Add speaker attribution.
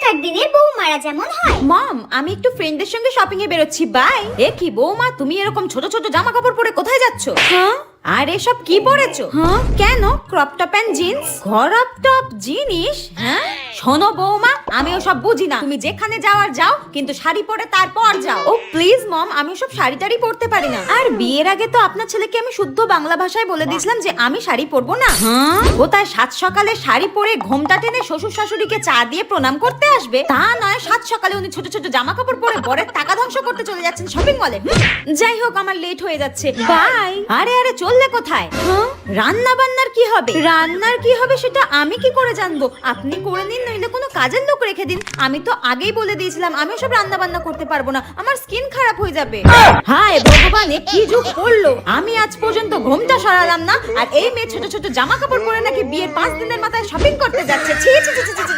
Speaker 1: আগেকার দিনের বৌমারা যেমন হয়।
Speaker 2: মম, আমি একটু ফ্রেন্ডদের সঙ্গে শপিং এ বেরোচ্ছি, বাই। এ কি বৌমা, তুমি এরকম ছোট ছোট জামা কাপড় পরে কোথায় যাচ্ছ? হ্যাঁ, আর এসব কি পরেছো? হ্যাঁ, কেন? Crop top and jeans? Crop top জিনিস? হ্যাঁ, শোনো বৌমা, আমি ওসব বুঝি না। তুমি যেখানে যাওয়ার যাও, কিন্তু শাড়ি পরে তারপর যাও। ও প্লিজ মম, আমি ওসব শাড়ি টাড়ি পরতে পারি না। আর বিয়ের আগে তো আপনার ছেলেকে আমি শুদ্ধ বাংলা ভাষায় বলে দিয়েছিলাম যে আমি শাড়ি পরবো না। হ্যাঁ, কোথায় সাত সকালে শাড়ি পরে ঘোমটা টেনে শ্বশুর শাশুড়িকে চা দিয়ে প্রণাম করতে আসবে, তা নয় সাত সকালে উনি ছোট ছোট জামা কাপড় পরে বরের টাকা ধ্বংস করতে চলে যাচ্ছেন শপিং মলে। যাই হোক, আমার লেট হয়ে যাচ্ছে, বাই। আরে আরে, চললে কোথায়? রান্না বান্নার কি হবে? রান্নার কি হবে সেটা আমি কি করে জানবো? আপনি করে নিন, নইলে কোনো কাজের লোক রেখে দিন। আমি তো আগেই বলে দিয়েছিলাম আমি সব রান্না বান্না করতে পারবো না, আমার স্কিন খারাপ হয়ে যাবে। হায় ভগবান, এ কি যুগ পড়লো! আমি আজ পর্যন্ত ঘোমটা সরালাম না, আর এই মেয়ে ছোট ছোট জামা কাপড় পরে নাকি বিয়ের 5 দিনের মাথায় শপিং করতে যাচ্ছে। ছি ছি ছি ছি ছি।